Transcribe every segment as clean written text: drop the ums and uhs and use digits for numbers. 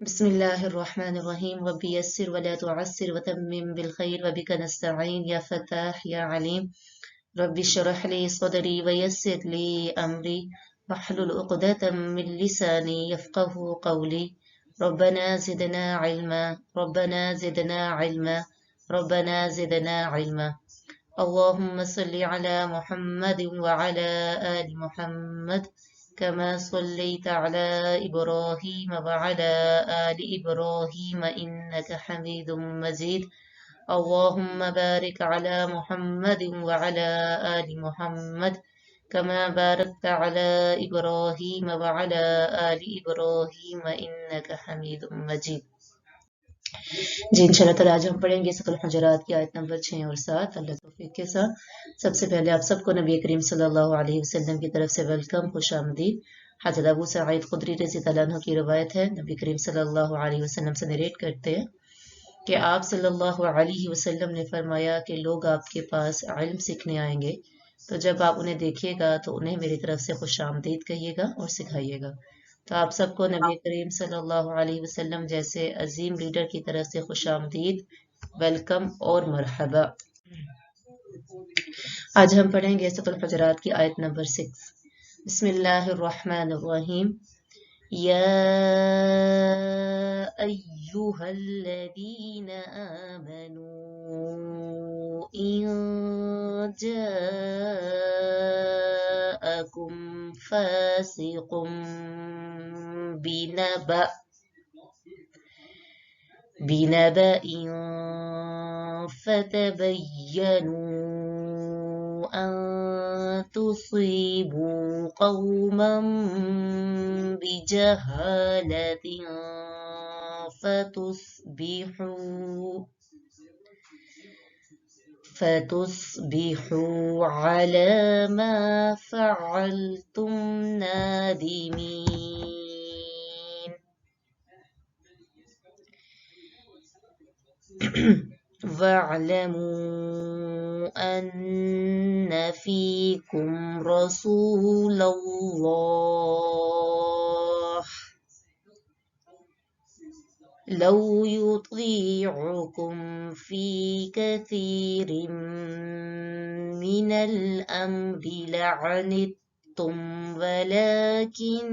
بسم الله الرحمن الرحيم رب يسر ولا تعسر وتمم بالخير وبك نستعين يا فتاح يا عليم رب اشرح لي صدري ويسر لي أمري واحلل عقدة من لساني يفقه قولي ربنا زدنا علما ربنا زدنا علما ربنا زدنا علما اللهم صل على محمد وعلى آل محمد كما صليت على إبراهيم وعلى آل إبراهيم إنك حميد مجيد اللهم بارك على محمد وعلى آل محمد كما باركت على إبراهيم وعلى آل إبراهيم إنك حميد مجيد جی انشاءاللہ تعالی آج ہم پڑھیں گے سورۃ الحجرات کی آیت نمبر 6 اور 7 اللہ توفیق کے ساتھ۔ سب سے پہلے آپ سب کو نبی کریم صلی اللہ علیہ وسلم کی طرف سے ویلکم، خوش آمدید۔ حضرت ابو سعید خدری رضی اللہ عنہ کی روایت ہے، نبی کریم صلی اللہ علیہ وسلم سے نریٹ کرتے ہیں کہ آپ صلی اللہ علیہ وسلم نے فرمایا کہ لوگ آپ کے پاس علم سیکھنے آئیں گے، تو جب آپ انہیں دیکھیے گا تو انہیں میری طرف سے خوش آمدید کہیے گا اور سکھائیے گا۔ تو آپ سب کو نبی کریم صلی اللہ علیہ وسلم جیسے عظیم لیڈر کی طرف سے خوش آمدید، ویلکم اور مرحبا۔ آج ہم پڑھیں گے سورۃ الحجرات کی آیت نمبر 6۔ بسم اللہ الرحمن الرحیم۔ یا ایہا الذین آمنوا ان جاءکم فاسق بنبأ فتبينوا أن تصيبوا قوما بجهالة فتصبحوا على ما فعلتم نادمين۔ واعلموا أن فيكم رسول الله لو يطيعكم في كثير من الأمر لعنتم ولكن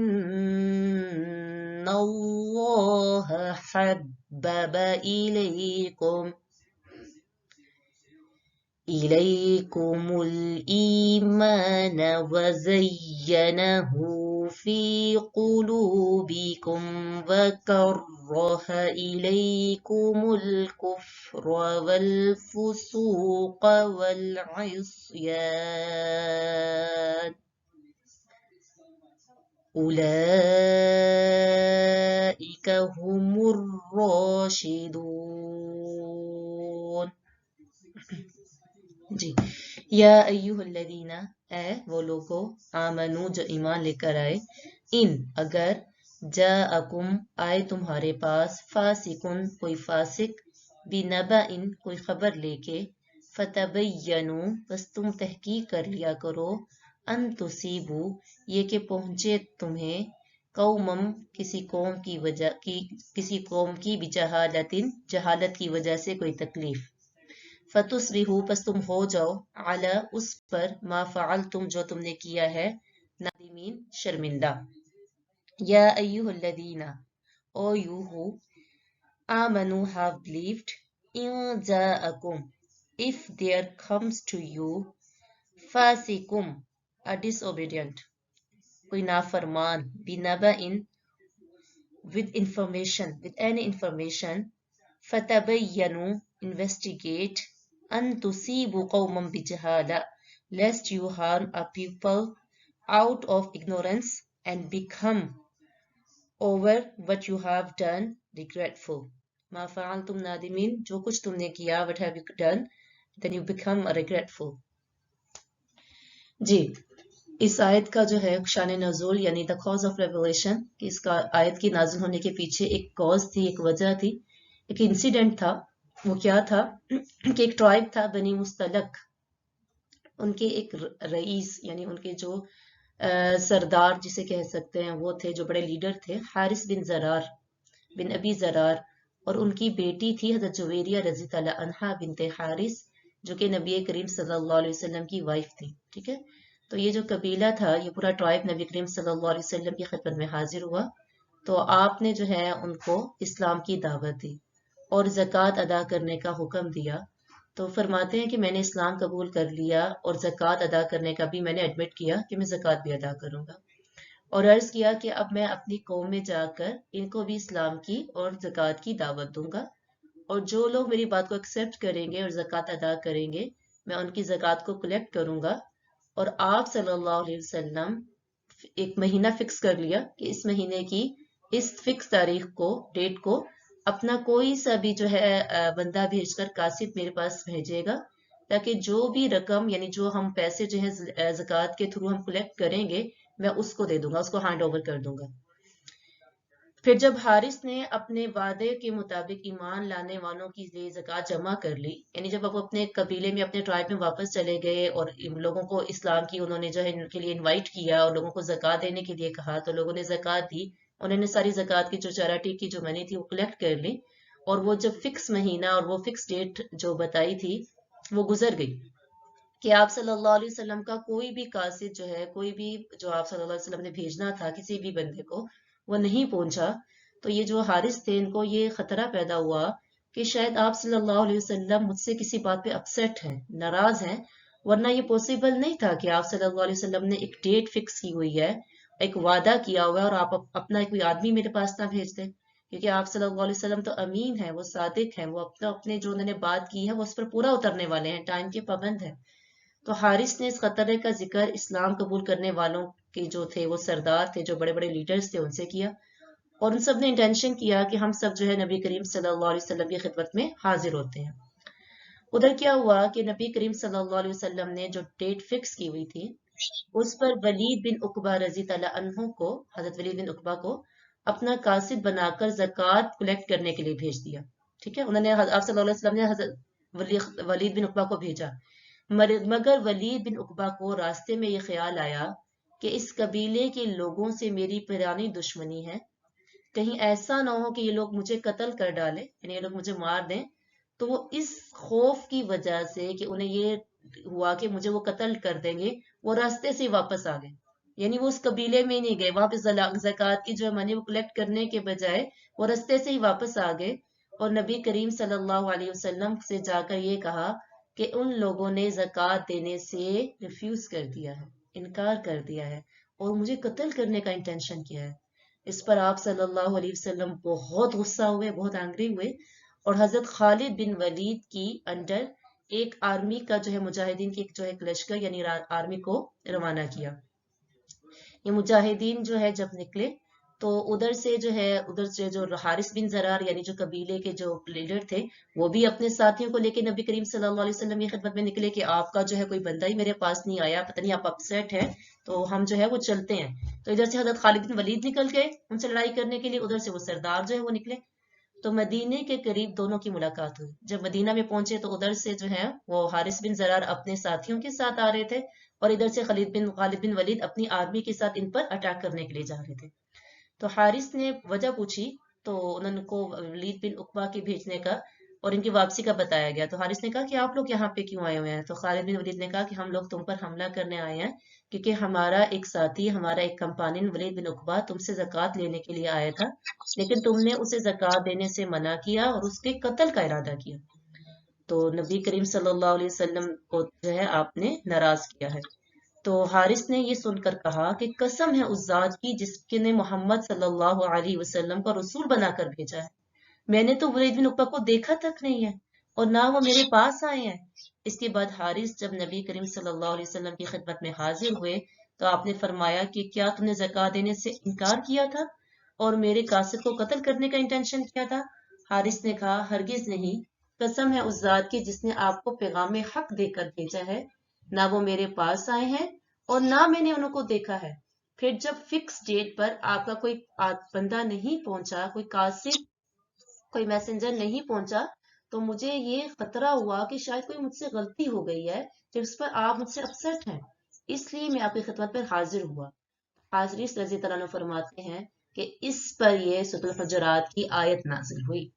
الله حبب إليكم الإيمان وزينه في قلوبكم وكره إليكم الكفر والفسوق والعصيان أولئك هم الراشدون۔ جی یا ایہا الذین، اے وہ لوگو، آمنو جو ایمان لے کر آئے، ان اگر جاءکم آئے تمہارے پاس، فاسقن کوئی فاسق، بنبأ کوئی خبر لے کے، فتبینوا بس تم تحقیق کر لیا کرو، ان تصیبو یہ کہ پہنچے تمہیں، قومم کسی قوم کی بجہالت جہالت کی وجہ سے کوئی تکلیف، فتصبحوا پس تم ہو جاؤ، علی اس پر، ما فعلتم جو تم نے کیا ہے، نادمین شرمندہ۔ یا ایہا الذین، او you who آمنوا have believed، in جاءکم if there comes to you، فاسقم a disobedient کوئی نافرمان، بنبأ with information with any information، فتبینوا investigate، ان تصیبوا قوما بجہالہ lest you harm a people out of ignorance and become over what you have done regretful۔ ما فعلتم نادمین جو کچھ تم نے کیا، what have you done then you become regretful۔ جی اس آیت کا جو ہے شان نزول یعنی the cause of revelation، کہ اس کا آیت کی نازل ہونے کے پیچھے ایک کاز تھی، ایک وجہ تھی، ایک انسیڈنٹ تھا۔ وہ کیا تھا کہ ایک ٹرائب تھا بنی مستلق، ان کے ایک رئیس یعنی ان کے جو سردار جسے کہہ سکتے ہیں وہ تھے، جو بڑے لیڈر تھے، حارث بن زرار۔ بن ابی زرار، اور ان کی بیٹی تھی حضرت جویریہ رضی اللہ عنہا بنت حارث، جو کہ نبی کریم صلی اللہ علیہ وسلم کی وائف تھی. ٹھیک ہے، تو یہ جو قبیلہ تھا، یہ پورا ٹرائب نبی کریم صلی اللہ علیہ وسلم کی خدمت میں حاضر ہوا. تو آپ نے جو ہے ان کو اسلام کی دعوت دی اور زکوٰۃ ادا کرنے کا حکم دیا. تو فرماتے ہیں کہ میں نے اسلام قبول کر لیا اور زکوٰۃ ادا کرنے کا بھی میں نے ایڈمٹ کیا کہ میں زکوٰۃ بھی ادا کروں گا، اور عرض کیا کہ اب میں اپنی قوم میں جا کر ان کو بھی اسلام کی اور زکوٰۃ کی دعوت دوں گا، اور جو لوگ میری بات کو ایکسیپٹ کریں گے اور زکوٰۃ ادا کریں گے، میں ان کی زکوٰۃ کو کلیکٹ کروں گا. اور آپ صلی اللہ علیہ وسلم ایک مہینہ فکس کر لیا کہ اس مہینے کی اس فکس تاریخ کو، ڈیٹ کو، اپنا کوئی سا بھی جو ہے بندہ بھیج کر قاصد میرے پاس بھیجے گا، تاکہ جو بھی رقم، یعنی جو ہم پیسے جو ہے زکوٰۃ کے تھرو ہم کلیکٹ کریں گے، میں اس کو دے دوں گا، اس کو ہینڈ اوور کر دوں گا. پھر جب حارث نے اپنے وعدے کے مطابق ایمان لانے والوں کی لیے زکوٰۃ جمع کر لی، یعنی جب وہ اپنے قبیلے میں، اپنے ٹرائب میں واپس چلے گئے اور لوگوں کو اسلام کی انہوں نے جو ہے ان کے لیے انوائٹ کیا اور لوگوں کو زکوٰۃ دینے کے لیے کہا، تو لوگوں نے زکوٰۃ دی. انہوں نے ساری زکوٰۃ کی جو چیریٹی کی جو منی تھی وہ کلیکٹ کر لی، اور وہ جب فکس مہینہ اور وہ فکس ڈیٹ جو بتائی تھی وہ گزر گئی کہ آپ صلی اللہ علیہ وسلم کا کوئی بھی قاصد جو ہے، کوئی بھی جو آپ صلی اللہ علیہ وسلم نے بھیجنا تھا کسی بھی بندے کو، وہ نہیں پہنچا. تو یہ جو حارث تھے، ان کو یہ خطرہ پیدا ہوا کہ شاید آپ صلی اللہ علیہ وسلم مجھ سے کسی بات پہ اپسیٹ ہیں، ناراض ہیں، ورنہ یہ پوسیبل نہیں تھا کہ آپ صلی اللہ علیہ وسلم نے ایک ڈیٹ فکس کی ہوئی ہے، ایک وعدہ کیا ہوا ہے، اور آپ اپنا کوئی آدمی میرے پاس نہ بھیج دیں. کیونکہ آپ صلی اللہ علیہ وسلم تو امین ہیں، وہ صادق ہیں، وہ اپنے جو انہوں نے بات کی ہے وہ اس پر پورا اترنے والے ہیں، ٹائم کے پابند ہیں. تو حارث نے اس خطرے کا ذکر اسلام قبول کرنے والوں کے جو تھے، وہ سردار تھے، جو بڑے بڑے لیڈرز تھے، ان سے کیا، اور ان سب نے انٹینشن کیا کہ ہم سب جو ہے نبی کریم صلی اللہ علیہ وسلم کی خدمت میں حاضر ہوتے ہیں. ادھر کیا ہوا کہ نبی کریم صلی اللہ علیہ وسلم نے جو ڈیٹ فکس کی ہوئی تھی، اس پر ولید بن عقبہ رضی اللہ عنہ کو، حضرت ولید بن عقبہ کو اپنا قاصد بنا کر زکوٰۃ کلیکٹ کرنے کے لیے بھیج دیا. ٹھیک ہے، انہوں نے آپ صلی اللہ علیہ وسلم نے حضرت ولید بن عقبہ کو بھیجا، مگر ولید بن عقبہ کو راستے میں یہ خیال آیا کہ اس قبیلے کے لوگوں سے میری پرانی دشمنی ہے، کہیں ایسا نہ ہو کہ یہ لوگ مجھے قتل کر ڈالیں، یعنی یہ لوگ مجھے مار دیں. تو وہ اس خوف کی وجہ سے کہ انہیں یہ ہوا کہ مجھے وہ قتل کر دیں گے، وہ راستے سے واپس آ گئے، یعنی وہ اس قبیلے میں ہی نہیں گئے، وہاں پہ زکوٰۃ کی جو منی وہ کلیکٹ کرنے کے بجائے وہ راستے سے ہی واپس آ گئے، اور نبی کریم صلی اللہ علیہ وسلم سے جا کر یہ کہا کہ ان لوگوں نے زکوٰۃ دینے سے ریفیوز کر دیا ہے، انکار کر دیا ہے، اور مجھے قتل کرنے کا انٹینشن کیا ہے. اس پر آپ صلی اللہ علیہ وسلم بہت غصہ ہوئے، بہت اینگری ہوئے، اور حضرت خالد بن ولید کی انڈر ایک آرمی کا جو ہے، مجاہدین کی جو ہے ایک لشکر، یعنی آرمی کو روانہ کیا. یہ مجاہدین جو ہے جب نکلے تو ادھر سے جو حارث بن زرار، یعنی جو قبیلے کے جو لیڈر تھے، وہ بھی اپنے ساتھیوں کو لے کے نبی کریم صلی اللہ علیہ وسلم کی خدمت میں نکلے کہ آپ کا جو ہے کوئی بندہ ہی میرے پاس نہیں آیا، پتہ نہیں آپ اپسیٹ ہیں، تو ہم جو ہے وہ چلتے ہیں. تو ادھر سے حضرت خالد بن ولید نکل گئے ان سے لڑائی کرنے کے لیے، ادھر سے وہ سردار جو ہے وہ نکلے. تو مدینے کے قریب دونوں کی ملاقات ہوئی. جب مدینہ میں پہنچے تو ادھر سے جو ہے وہ حارث بن زرار اپنے ساتھیوں کے ساتھ آ رہے تھے، اور ادھر سے خالد بن ولید اپنی آرمی کے ساتھ ان پر اٹیک کرنے کے لیے جا رہے تھے. تو حارث نے وجہ پوچھی تو انہوں کو ولید بن عقبہ کے بھیجنے کا اور ان کی واپسی کا بتایا گیا. تو حارث نے کہا کہ آپ لوگ یہاں پہ کیوں آئے ہوئے ہیں؟ تو خالد بن ولید نے کہا کہ ہم لوگ تم پر حملہ کرنے آئے ہیں، کیونکہ ہمارا ایک ساتھی، ہمارا ایک کمپانین ولید بن عقبہ تم سے زکوٰۃ لینے کے لیے آیا تھا، لیکن تم نے اسے زکوٰۃ دینے سے منع کیا اور اس کے قتل کا ارادہ کیا. تو نبی کریم صلی اللہ علیہ وسلم کو جو ہے آپ نے ناراض کیا ہے. تو حارث نے یہ سن کر کہا کہ قسم ہے اس ذات کی جس نے محمد صلی اللہ علیہ وسلم کو رسول بنا کر بھیجا ہے، میں نے تو ولید بن عقبہ کو دیکھا تک نہیں ہے، اور نہ وہ میرے پاس آئے ہیں. اس کے بعد حارث جب نبی کریم صلی اللہ علیہ وسلم کی خدمت میں حاضر ہوئے تو آپ نے فرمایا کہ کیا تم نے زکوٰۃ دینے سے انکار کیا تھا اور میرے قاصد کو قتل کرنے کا انٹینشن کیا تھا؟ حارث نے کہا ہرگز نہیں، قسم ہے اس ذات کی جس نے آپ کو پیغام حق دے کر بھیجا ہے، نہ وہ میرے پاس آئے ہیں اور نہ میں نے انہوں کو دیکھا ہے. پھر جب فکس ڈیٹ پر آپ کا کوئی بندہ نہیں پہنچا، کوئی قاصد، کوئی میسنجر نہیں پہنچا، تو مجھے یہ خطرہ ہوا کہ شاید کوئی مجھ سے غلطی ہو گئی ہے جس پر آپ مجھ سے اپسیٹ ہیں، اس لیے میں آپ کی خدمت پر حاضر ہوا. حضرت رضی اللہ عنہ فرماتے ہیں کہ اس پر یہ سورۃ الحجرات کی آیت نازل ہوئی۔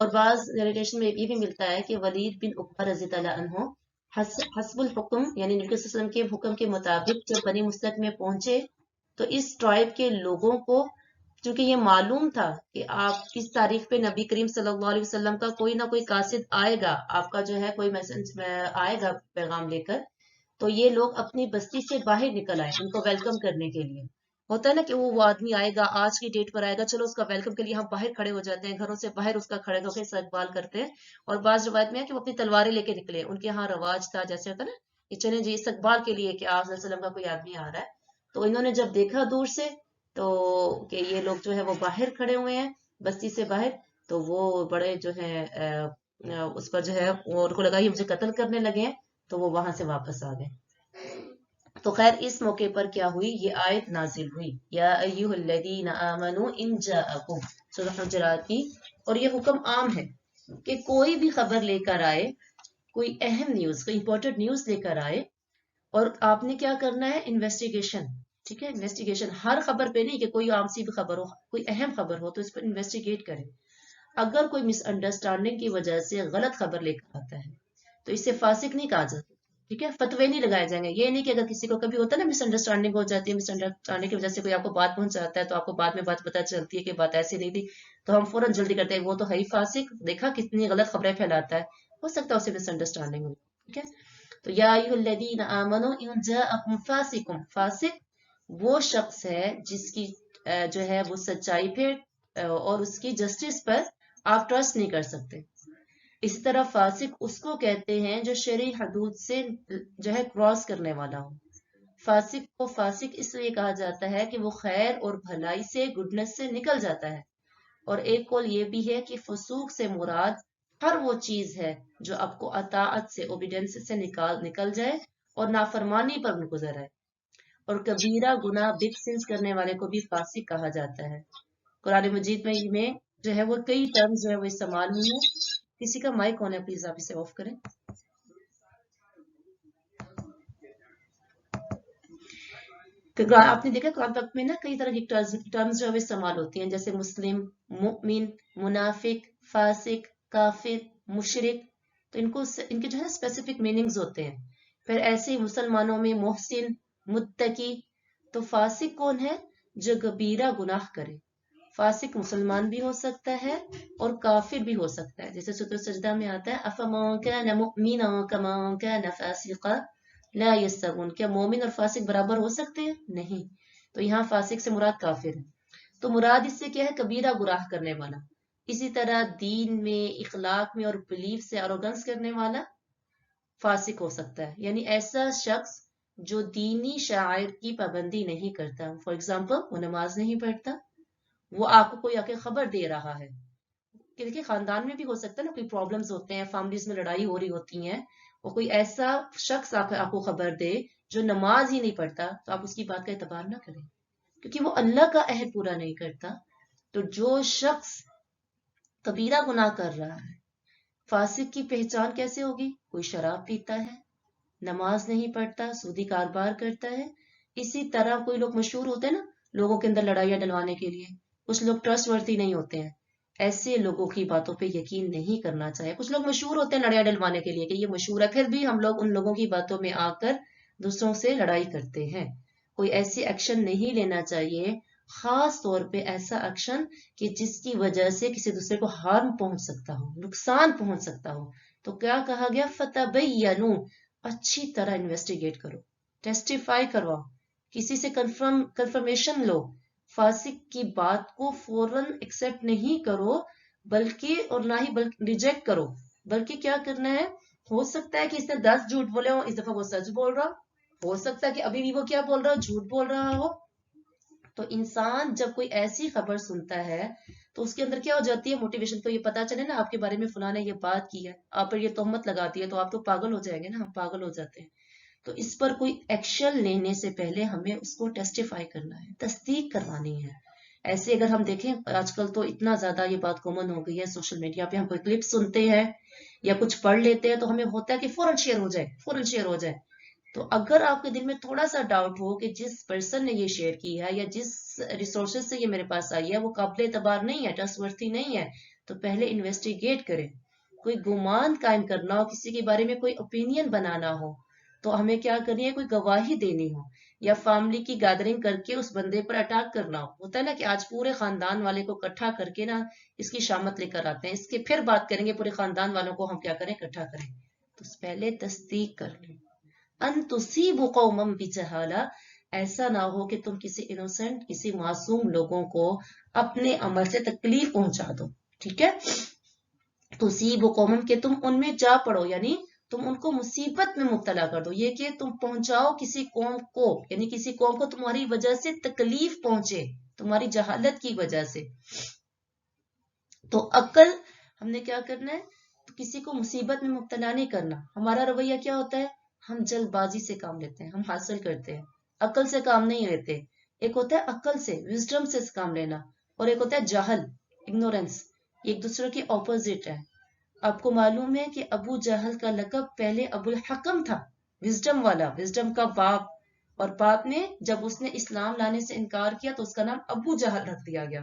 اور بعض نیریٹیشن میں یہ بھی ملتا ہے کہ ولید بن عقبہ رضی اللہ عنہ حسب الحکم یعنی نبی صلی اللہ علیہ وسلم کے حکم کے مطابق جب بنی مستلق میں پہنچے تو اس ٹرائب کے لوگوں کو چونکہ یہ معلوم تھا کہ آپ کس تاریخ پہ نبی کریم صلی اللہ علیہ وسلم کا کوئی نہ کوئی قاصد آئے گا، آپ کا جو ہے کوئی میسج آئے گا پیغام لے کر، تو یہ لوگ اپنی بستی سے باہر نکل آئے ان کو ویلکم کرنے کے لیے۔ ہوتا ہے نا کہ وہ آدمی آئے گا، آج کی ڈیٹ پر آئے گا، چلو اس کا ویلکم کے لیے ہم باہر کھڑے ہو جاتے ہیں، گھروں سے باہر اس کا کھڑے ہو کے استقبال کرتے ہیں۔ اور بعض روایت میں ہے کہ وہ اپنی تلواریں لے کے نکلے، ان کے ہاں رواج تھا جیسے ہوتا ہے نا کہ چلیں جی استقبال کے لیے کہ آپ صلی اللہ علیہ وسلم کا کوئی آدمی آ رہا ہے۔ تو انہوں نے جب دیکھا دور سے تو کہ یہ لوگ جو ہے وہ باہر کھڑے ہوئے ہیں بستی سے باہر، تو وہ بڑے جو ہے اس پر جو ہے ان کو لگا یہ مجھے قتل کرنے لگے ہیں، تو وہ وہاں سے واپس آ گئے۔ تو خیر اس موقع پر کیا ہوئی، یہ آیت نازل ہوئی، یا ایھا الذین آمنوا ان جاءکم، سورۃ الحجرات کی۔ اور یہ حکم عام ہے کہ کوئی بھی خبر لے کر آئے، کوئی اہم نیوز، کوئی امپورٹنٹ نیوز لے کر آئے، اور آپ نے کیا کرنا ہے، انویسٹیگیشن، ٹھیک ہے، انویسٹیگیشن ہر خبر پہ نہیں کہ کوئی عام سی بھی خبر ہو، کوئی اہم خبر ہو تو اس پر انویسٹیگیٹ کریں۔ اگر کوئی مس انڈرسٹینڈنگ کی وجہ سے غلط خبر لے کر آتا ہے تو اسے فاسق نہیں کہا جاتا، ٹھیک ہے، فتوے نہیں لگائے جائیں گے۔ یہ نہیں کہ اگر کسی کو کبھی ہوتا ہے نا مس انڈرسٹینڈنگ ہو جاتی ہے، مس انڈرسٹینڈنگ کی وجہ سے کوئی آپ کو بات پہنچاتا ہے تو آپ کو بعد میں بات پتہ چلتی ہے کہ بات ایسی نہیں تھی، تو ہم فوراً جلدی کرتے ہیں وہ تو ہے ہی فاسق، دیکھا کتنی غلط خبریں پھیلاتا ہے، ہو سکتا ہے اسے مس انڈرسٹینڈنگ ہو، ٹھیک ہے۔ تو یا ایھا الذین آمنوا ان جاءکم فاسق، فاسق وہ شخص ہے جس کی جو ہے وہ سچائی پہ اور اس کی جسٹس پر آپ ٹرسٹ نہیں کر سکتے۔ اسی طرح فاسق اس کو کہتے ہیں جو شرعی حدود سے جو ہے کراس کرنے والا ہو۔ فاسق کو فاسق اس لیے کہا جاتا ہے کہ وہ خیر اور بھلائی سے، گڈنس سے نکل جاتا ہے۔ اور ایک قول یہ بھی ہے کہ فسوق سے مراد ہر وہ چیز ہے جو آپ کو اطاعت سے، اوبیڈینس سے نکل جائے اور نافرمانی پر گزر آئے۔ اور کبیرہ گناہ، بگ سنس کرنے والے کو بھی فاسق کہا جاتا ہے۔ قرآن مجید میں جو ہے وہ کئی ٹرمز جو ہے وہ استعمال ہوئی ہیں۔ کسی کا مائک آن ہے، پلیز آپ اسے آف کریں۔ آپ نے دیکھا قرآن پاک میں نا کئی طرح کی ٹرمز جو ہے استعمال ہوتی ہیں، جیسے مسلم، مؤمن، منافق، فاسق، کافر، مشرک، تو ان کے جو ہے اسپیسیفک میننگز ہوتے ہیں۔ پھر ایسے ہی مسلمانوں میں محسن، متقی، تو فاسق کون ہے، جو کبیرہ گناہ کرے۔ فاسق مسلمان بھی ہو سکتا ہے اور کافر بھی ہو سکتا ہے، جیسے سورۃ السجدہ میں آتا ہے افمن کان مؤمنا کمن کان فاسقا لا یستوون، کیا مومن اور فاسق برابر ہو سکتے ہیں؟ نہیں۔ تو یہاں فاسق سے مراد کافر ہے، تو مراد اس سے کیا ہے، کبیرہ گناہ کرنے والا۔ اسی طرح دین میں، اخلاق میں اور بلیف سے اروگنس کرنے والا فاسق ہو سکتا ہے، یعنی ایسا شخص جو دینی شعائر کی پابندی نہیں کرتا۔ فار ایگزامپل وہ نماز نہیں پڑھتا، وہ آپ کو کوئی آ کے خبر دے رہا ہے کہ دیکھیں خاندان میں بھی ہو سکتا ہے نا، کوئی پرابلمز ہوتے ہیں، فیملیز میں لڑائی ہو رہی ہوتی ہیں، اور کوئی ایسا شخص آپ کو خبر دے جو نماز ہی نہیں پڑھتا، تو آپ اس کی بات کا اعتبار نہ کریں کیونکہ وہ اللہ کا عہد پورا نہیں کرتا۔ تو جو شخص کبیرہ گناہ کر رہا ہے، فاسق کی پہچان کیسے ہوگی؟ کوئی شراب پیتا ہے، نماز نہیں پڑھتا، سودی کاروبار کرتا ہے۔ اسی طرح کوئی لوگ مشہور ہوتے ہیں نا لوگوں کے اندر لڑائیاں ڈلوانے کے لیے، کچھ لوگ ٹرسٹ ورتھی نہیں ہوتے ہیں، ایسے لوگوں کی باتوں پہ یقین نہیں کرنا چاہیے۔ کچھ لوگ مشہور ہوتے ہیں لڑائیاں ڈلوانے کے لیے کہ یہ مشہور ہے، پھر بھی ہم لوگ ان لوگوں کی باتوں میں آ کر دوسروں سے لڑائی کرتے ہیں۔ کوئی ایسی ایکشن نہیں لینا چاہیے، خاص طور پہ ایسا ایکشن کہ جس کی وجہ سے کسی دوسرے کو ہارم پہنچ سکتا ہو، نقصان پہنچ سکتا ہو۔ تو کیا کہا گیا، فتبینوا، اچھی طرح انویسٹیگیٹ کرو، ٹیسٹیفائی کرواؤ، کسی سے کنفرمیشن لو، فاسق کی بات کو فوراً ایکسیپٹ نہیں کرو بلکہ، اور نہ ہی ریجیکٹ کرو، بلکہ کیا کرنا ہے، ہو سکتا ہے کہ اس نے 10 جھوٹ بولے ہوں، اس دفعہ وہ سچ بول رہا ہو سکتا ہے کہ ابھی بھی وہ کیا بول رہا ہو، جھوٹ بول رہا ہو۔ تو انسان جب کوئی ایسی خبر سنتا ہے تو اس کے اندر کیا ہو جاتی ہے، موٹیویشن، تو یہ پتا چلے نا آپ کے بارے میں فلاں نے یہ بات کی ہے، آپ پر یہ تہمت لگاتی ہے، تو آپ تو پاگل ہو جائیں گے نا، ہم پاگل ہو جاتے ہیں۔ تو اس پر کوئی ایکشن لینے سے پہلے ہمیں اس کو ٹیسٹیفائی کرنا ہے، تصدیق کروانی ہے۔ ایسے اگر ہم دیکھیں آج کل تو اتنا زیادہ یہ بات کامن ہو گئی ہے، سوشل میڈیا پہ ہم کوئی کلپ سنتے ہیں یا کچھ پڑھ لیتے ہیں تو ہمیں ہوتا ہے کہ فوراً شیئر ہو جائے، فوراً شیئر ہو جائے۔ تو اگر آپ کے دل میں تھوڑا سا ڈاؤٹ ہو کہ جس پرسن نے یہ شیئر کی ہے یا جس ریسورسز سے یہ میرے پاس آئی ہے وہ قابل اعتبار نہیں ہے، ٹرسٹورتھی نہیں ہے، تو پہلے انویسٹیگیٹ کریں. کوئی گمان قائم کرنا ہو، کسی کے بارے میں کوئی اوپینین بنانا ہو، تو ہمیں کیا کرنی ہے، کوئی گواہی دینی ہو یا فیملی کی گیدرنگ کر کے اس بندے پر اٹیک کرنا ہوتا ہے نا کہ آج پورے خاندان والے کو اکٹھا کر کے نا اس کی شامت لے کر آتے ہیں، اس کے پھر بات کریں گے، پورے خاندان والوں کو ہم کیا کریں، اکٹھا کریں. تو پہلے تصدیق کر لیں. ان تصیبوا قوما بجہالہ، ایسا نہ ہو کہ تم کسی انوسنٹ، کسی معصوم لوگوں کو اپنے عمل سے تکلیف پہنچا دو. ٹھیک ہے، تصیبوا قوما کہ تم ان میں جا پڑو، یعنی تم ان کو مصیبت میں مبتلا کر دو. یہ کہ تم پہنچاؤ کسی قوم کو، یعنی کسی قوم کو تمہاری وجہ سے تکلیف پہنچے، تمہاری جہالت کی وجہ سے. تو عقل ہم نے کیا کرنا ہے، تو کسی کو مصیبت میں مبتلا نہیں کرنا. ہمارا رویہ کیا ہوتا ہے، ہم جلد بازی سے کام لیتے ہیں، ہم حاصل کرتے ہیں، عقل سے کام نہیں لیتے. ایک ہوتا ہے عقل سے، وزڈم سے کام لینا، اور ایک ہوتا ہے جہل، اگنورنس. ایک دوسرے کے اپوزٹ ہے. آپ کو معلوم ہے کہ ابو جہل کا لقب پہلے ابو الحکم تھا، وزڈم والا، وزڈم کا باپ. اور باپ نے جب اس نے اسلام لانے سے انکار کیا تو اس کا نام ابو جہل رکھ دیا گیا.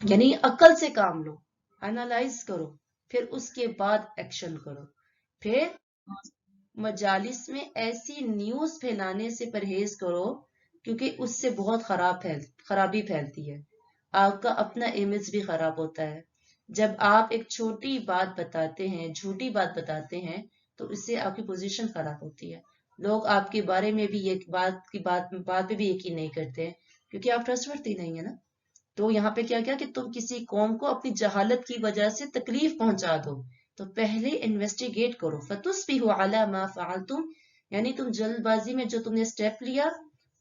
یعنی عقل سے کام لو، انالائز کرو، پھر اس کے بعد ایکشن کرو. پھر مجالس میں ایسی نیوز پھیلانے سے پرہیز کرو کیونکہ اس سے بہت خرابی پھیلتی ہے. آپ کا اپنا امیج بھی خراب ہوتا ہے. جب آپ ایک چھوٹی بات بتاتے ہیں، جھوٹی بات بتاتے ہیں، تو اس سے آپ کی پوزیشن خراب ہوتی ہے. لوگ آپ کے بارے میں بھی ایک بات پہ بھی یقین نہیں کرتے ہیں کیونکہ آپ ٹرسٹورتھی نہیں ہے نا. تو یہاں پہ کیا کہ تم کسی قوم کو اپنی جہالت کی وجہ سے تکلیف پہنچا دو، تو پہلے انویسٹیگیٹ کرو. فتصبحوا علی ما فعلتم، یعنی تم جلد بازی میں جو تم نے سٹیپ لیا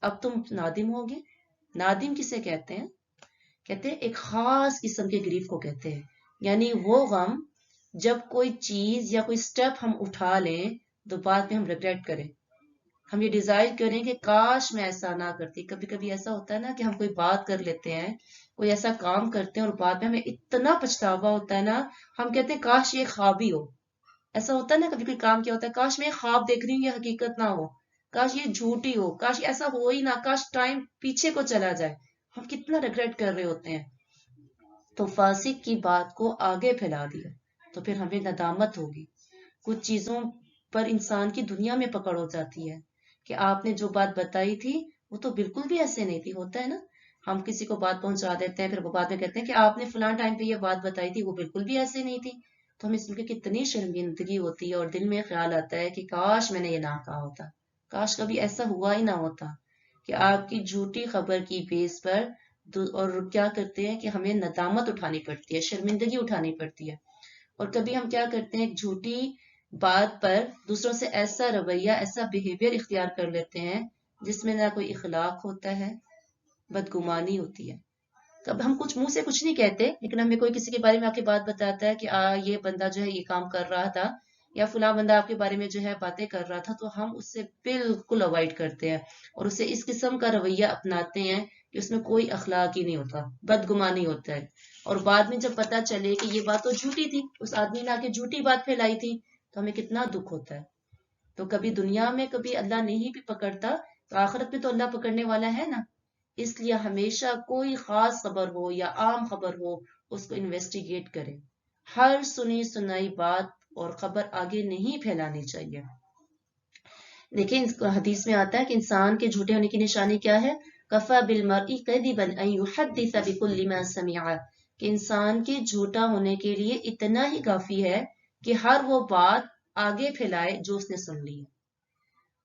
اب تم نادم ہوگے. نادم کسے کہتے ہیں، کہتے ہیں ایک خاص قسم کے گریف کو کہتے ہیں. یعنی وہ غم جب کوئی چیز یا کوئی سٹیپ ہم اٹھا لیں تو بعد میں ہم ریگریٹ کریں، ہم یہ ڈیزائر کریں کہ کاش میں ایسا نہ کرتی. کبھی کبھی ایسا ہوتا ہے نا کہ ہم کوئی بات کر لیتے ہیں، کوئی ایسا کام کرتے ہیں اور بعد میں ہمیں اتنا پچھتاوا ہوتا ہے نا، ہم کہتے ہیں کاش یہ خواب ہی ہو. ایسا ہوتا ہے نا کبھی کوئی کام کیا ہوتا ہے، کاش میں یہ خواب دیکھ رہی ہوں یہ حقیقت نہ ہو، کاش یہ جھوٹی ہو، کاش ایسا ہو ہی نہ، کاش ٹائم پیچھے کو چلا جائے. ہم کتنا ریگریٹ کر رہے ہوتے ہیں. تو فاسق کی بات کو آگے پھیلا دیا تو پھر ہمیں ندامت ہوگی. کچھ چیزوں پر انسان کی دنیا میں پکڑ ہو جاتی ہے کہ آپ نے جو بات بتائی تھی وہ تو بالکل بھی ایسے نہیں تھی. ہوتا ہے نا، ہم کسی کو بات پہنچا دیتے ہیں، پھر وہ بعد میں کہتے ہیں کہ آپ نے فلاں ٹائم پہ یہ بات بتائی تھی وہ بالکل بھی ایسے نہیں تھی. تو ہمیں سن کے کتنی شرمندگی ہوتی ہے اور دل میں خیال آتا ہے کہ کاش میں نے یہ نہ کہا ہوتا، کاش کبھی ایسا ہوا ہی نہ ہوتا. کہ آپ کی جھوٹی خبر کی بیس پر اور کیا کرتے ہیں کہ ہمیں ندامت اٹھانی پڑتی ہے، شرمندگی اٹھانی پڑتی ہے. اور کبھی ہم کیا کرتے ہیں، ایک جھوٹی بات پر دوسروں سے ایسا رویہ، ایسا بیہیویئر اختیار کر لیتے ہیں جس میں نہ کوئی اخلاق ہوتا ہے، بدگمانی ہوتی ہے. کب ہم کچھ منہ سے کچھ نہیں کہتے لیکن ہمیں کوئی کسی کے بارے میں آ کے بات بتاتا ہے کہ یہ بندہ جو ہے یہ کام کر رہا تھا یا فلاں بندہ آپ کے بارے میں جو ہے باتیں کر رہا تھا، تو ہم اس سے بالکل اوائڈ کرتے ہیں اور اسے اس قسم کا رویہ اپناتے ہیں کہ اس میں کوئی اخلاق ہی نہیں ہوتا، بدگمانی ہوتا ہے. اور بعد میں جب پتا چلے کہ یہ بات تو جھوٹی تھی، اس آدمی نے آ کے جھوٹی بات پھیلائی تھی، تو ہمیں کتنا دکھ ہوتا ہے. تو کبھی دنیا میں کبھی اللہ نہیں بھی پکڑتا تو آخرت میں تو اللہ پکڑنے والا ہے نا. اس لیے ہمیشہ کوئی خاص خبر ہو یا عام خبر ہو اس کو انویسٹیگیٹ کریں. ہر سنی سنائی بات اور خبر آگے نہیں پھیلانی چاہیے. دیکھیں حدیث میں آتا ہے کہ انسان کے جھوٹے ہونے کی نشانی کیا ہے، کفا بالمرء کذبا ان یحدث بكل ما سمع، کہ انسان کے جھوٹا ہونے کے لیے اتنا ہی کافی ہے کہ ہر وہ بات آگے پھیلائے جو اس نے سن لی ہے.